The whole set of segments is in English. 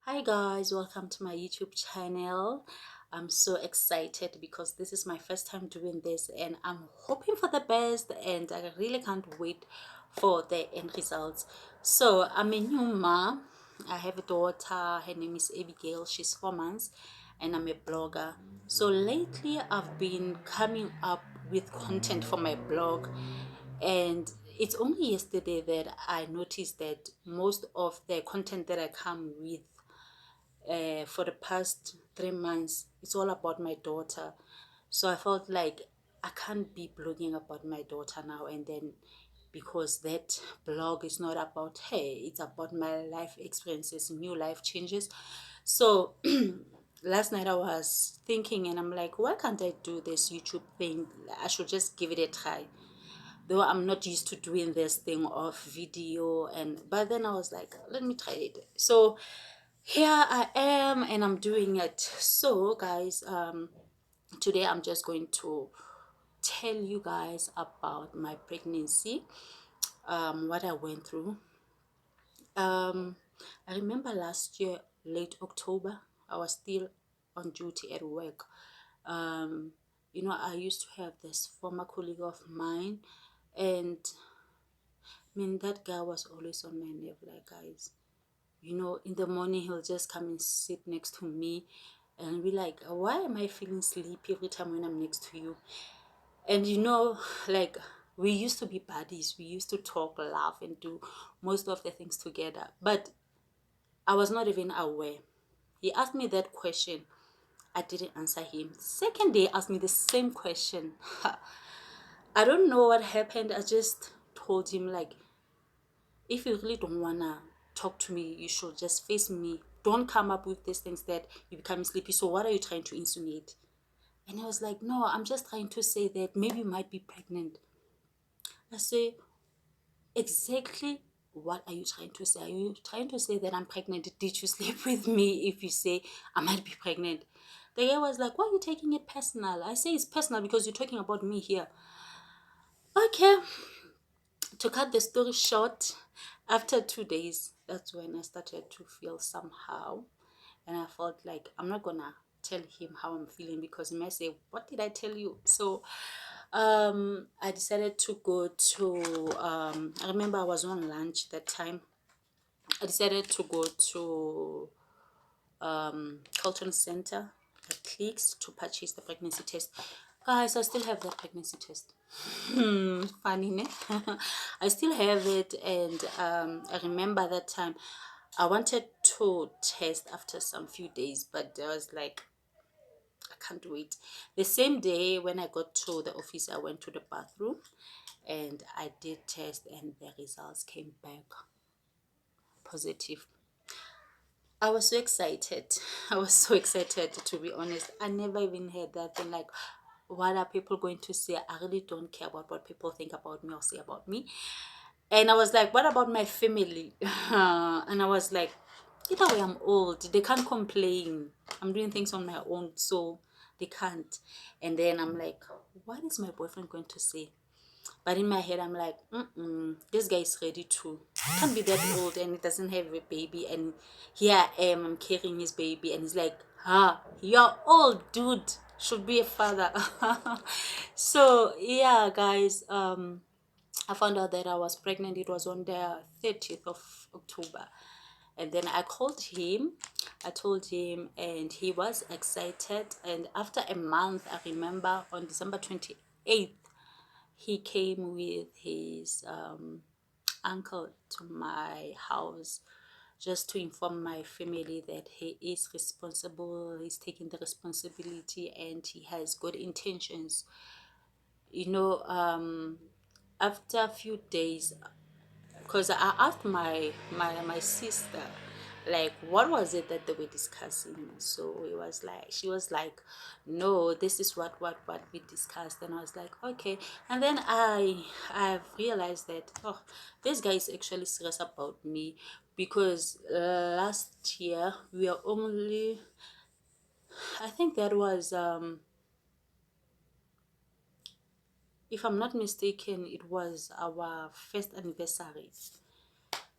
Hi guys, welcome to my YouTube channel. I'm so excited because this is my first time doing this and I'm hoping for the best and I really can't wait for the end results. So I'm a new mom. I have a daughter. Her name is Abigail. She's 4 months and I'm a blogger. So lately I've been coming up with content for my blog, and it's only yesterday that I noticed that most of the content that I come with for the past 3 months, it's all about my daughter. So I felt like I can't be blogging about my daughter now and then, because that blog is not about her, it's about my life experiences, new life changes. So last night I was thinking and I'm like, why can't I do this YouTube thing? I should just give it a try, though I'm not used to doing this thing of video. And but then I was like, let me try it. So here I am and I'm doing it. So guys, today I'm just going to tell you guys about my pregnancy, what I went through. I remember last year, late October, I was still on duty at work. I used to have this former colleague of mine, and I mean, that guy was always on my nerve, like, guys. In the morning, he'll just come and sit next to me and be like, why am I feeling sleepy every time when I'm next to you? And like, we used to be buddies. We used to talk, laugh, and do most of the things together. But I was not even aware. He asked me that question. I didn't answer him. Second day, he asked me the same question. I don't know what happened. I just told him, like, if you really don't wanna talk to me, you should just face me. Don't come up with these things that you become sleepy. So what are you trying to insinuate? And I was like, no, I'm just trying to say that maybe you might be pregnant. I say, exactly what are you trying to say? Are you trying to say that I'm pregnant? Did you sleep with me if you say I might be pregnant? The guy was like, why are you taking it personal? I say it's personal because you're talking about me here. Okay, to cut the story short, after 2 days, that's when I started to feel somehow. And I felt like I'm not gonna tell him how I'm feeling because he might say, what did I tell you? So I decided to go to I remember I was on lunch that time. I decided to go to Colton Center at Clicks to purchase the pregnancy test. Guys, I still have that pregnancy test. Funny, ne? I still have it, and I remember that time I wanted to test after some few days, but I was like, I can't wait. The same day when I got to the office, I went to the bathroom and I did test, and the results came back positive. I was so excited. I was so excited, to be honest. I never even heard that thing, like, what are people going to say? I really don't care about what people think about me or say about me. And I was like, what about my family? And I was like, either way, I'm old. They can't complain. I'm doing things on my own, so they can't. And then I'm like, what is my boyfriend going to say? But in my head, I'm like, this guy is ready to. Can't be that old and he doesn't have a baby. And here I am, I'm carrying his baby. And he's like, you're old, dude. Should be a father. So, yeah, guys, I found out that I was pregnant. It was on the 30th of October. And then I called him. I told him, and he was excited. And after a month, I remember on December 28th, he came with his uncle to my house just to inform my family that he is responsible, he's taking the responsibility, and he has good intentions. You know, after a few days, because I asked my sister, like, what was it that they were discussing? So it was like, she was like, no, this is what we discussed. And I was like, okay. And then I've realized that, oh, this guy is actually serious about me, because last year we are only, I think that was if I'm not mistaken, it was our first anniversary.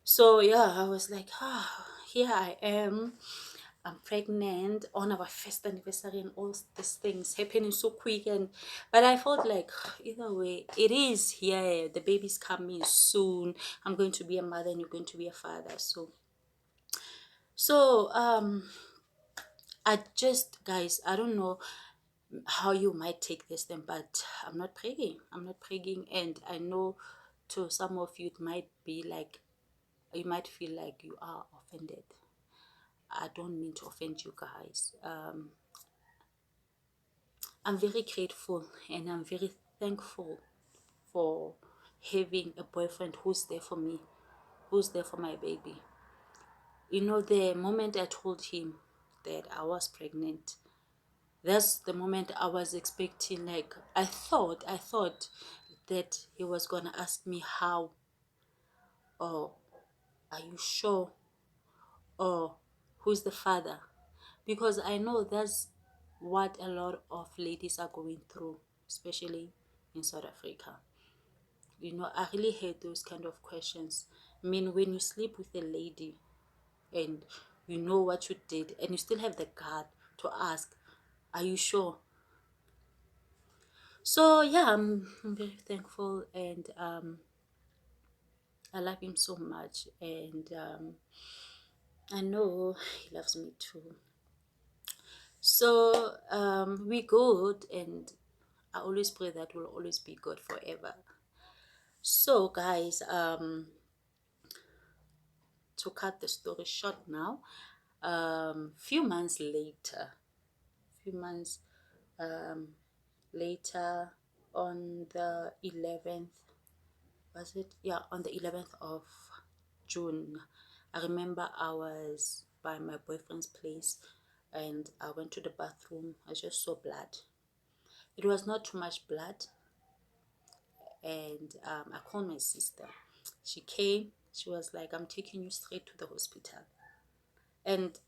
So yeah, I was like, here I am. I'm pregnant on our first anniversary, and all these things happening so quick. And but I felt like either way, it is here. The baby's coming soon. I'm going to be a mother, and you're going to be a father. So I just, guys, I don't know how you might take this then, but I'm not praying. I'm not praying, and I know to some of you it might be like, you might feel like you are offended. I don't mean to offend you guys. I'm very grateful and I'm very thankful for having a boyfriend who's there for me, who's there for my baby. You know, the moment I told him that I was pregnant, that's the moment I was expecting. Like, I thought that he was gonna ask me how, or are you sure, or who's the father, because I know that's what a lot of ladies are going through, especially in South Africa. You know, I really hate those kind of questions. I mean, when you sleep with a lady and you know what you did, and you still have the guard to ask, are you sure? So yeah, I'm very thankful, and I love him so much, and I know he loves me too. So we good, and I always pray that we'll always be good forever. So guys, to cut the story short now, few months later, few months um, later, on the 11th, was it? Yeah, on the 11th of June, I remember I was by my boyfriend's place, and I went to the bathroom. I just saw blood. It was not too much blood, and I called my sister. She came. She was like, I'm taking you straight to the hospital. And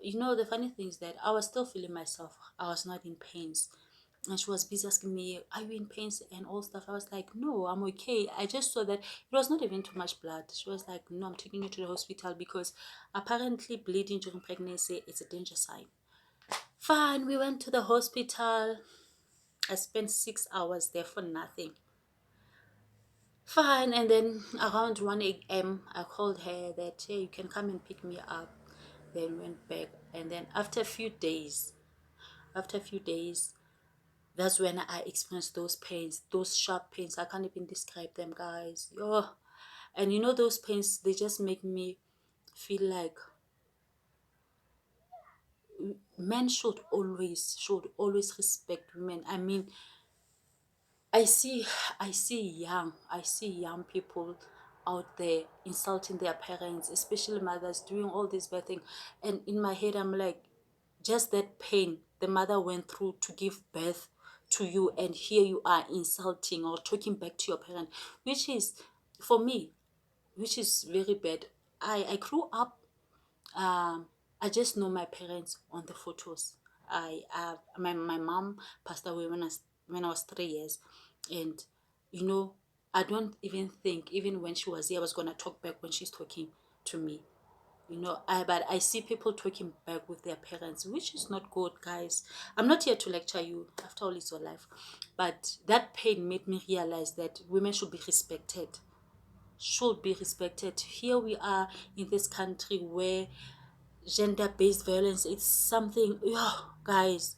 you know, the funny thing is that I was still feeling myself. I was not in pains. And she was busy asking me, are you in pains and all stuff? I was like, no, I'm okay. I just saw that it was not even too much blood. She was like, no, I'm taking you to the hospital because apparently bleeding during pregnancy is a danger sign. Fine, we went to the hospital. I spent 6 hours there for nothing. Fine, and then around 1 a.m. I called her that, hey, you can come and pick me up. Then went back, and then after a few days, that's when I experienced those pains, those sharp pains. I can't even describe them, guys. Oh, and you know, those pains, they just make me feel like men should always respect women. I mean, I see I see young people out there insulting their parents, especially mothers, doing all this bad thing. And in my head, I'm like, just that pain the mother went through to give birth to you, and here you are insulting or talking back to your parent, which is, for me, which is very bad. I grew up, I just know my parents on the photos. My mom passed away when I was 3 years, and you know, I don't even think, even when she was here, I was gonna talk back when she's talking to me. You know, but I see people talking back with their parents, which is not good, guys. I'm not here to lecture you. After all, it's your life. But that pain made me realize that women should be respected. Should be respected. Here we are in this country where gender-based violence, it's something, oh, guys,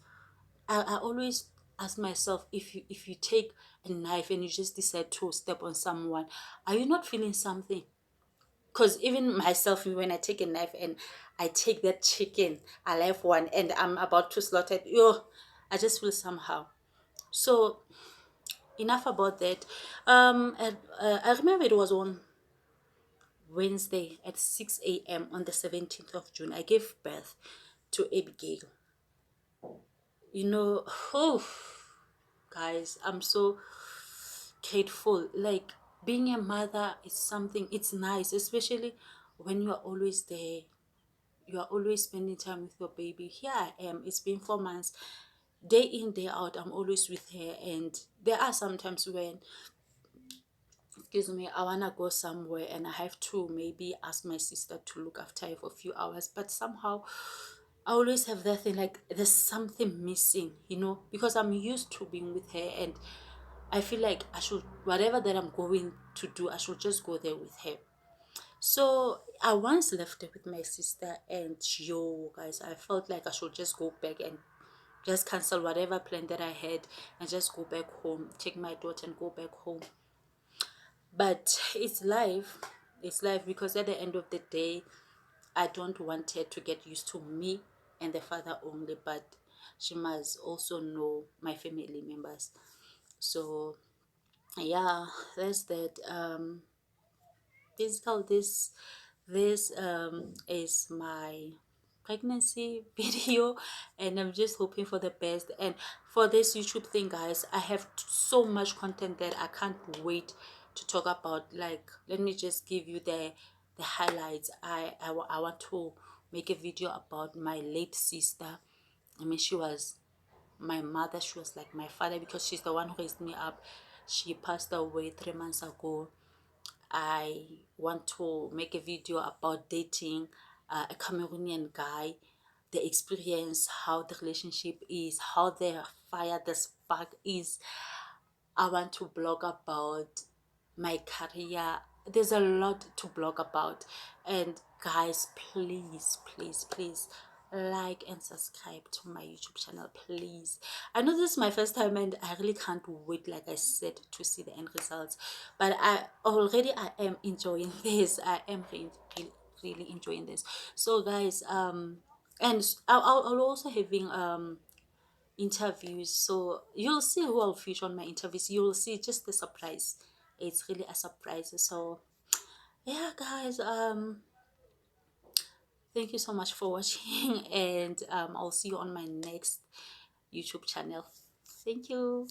I always ask myself, if you take a knife and you just decide to step on someone, are you not feeling something? Because even myself, when I take a knife and I take that chicken, a live one, and I'm about to slaughter it, I just feel somehow. So enough about that. I remember it was on Wednesday at 6 a.m. on the 17th of June. I gave birth to Abigail. You know, oh, guys, I'm so grateful. Like, being a mother is something, it's nice, especially when you are always there. You are always spending time with your baby. Here I am. It's been 4 months. Day in, day out, I'm always with her. And there are sometimes when excuse me, I want to go somewhere and I have to maybe ask my sister to look after her for a few hours, but somehow I always have that thing like there's something missing, you know, because I'm used to being with her, and I feel like I should, whatever that I'm going to do, I should just go there with her. So I once left it with my sister, and yo, guys, I felt like I should just go back and just cancel whatever plan that I had and just go back home, take my daughter and go back home. But it's life. It's life, because at the end of the day, I don't want her to get used to me and the father only, but she must also know my family members. So yeah, that's that. Basically, this is my pregnancy video, and I'm just hoping for the best. And for this YouTube thing, guys, I have so much content that I can't wait to talk about. Like, let me just give you the highlights. I want to make a video about my late sister. I mean, she was my mother, she was like my father, because she's the one who raised me up. She passed away 3 months ago. I want to make a video about dating a Cameroonian guy, the experience, how the relationship is, how the fire, the spark is. I want to blog about my career. There's a lot to blog about. And guys, please, please, please like and subscribe to my YouTube channel, please. I know this is my first time and I really can't wait, like I said, to see the end results. But I am enjoying this. I am really enjoying this. So guys, and I'll also having interviews, so you'll see who I'll feature on my interviews. You'll see just the surprise. It's really a surprise. So yeah, guys, thank you so much for watching, and I'll see you on my next YouTube channel. Thank you.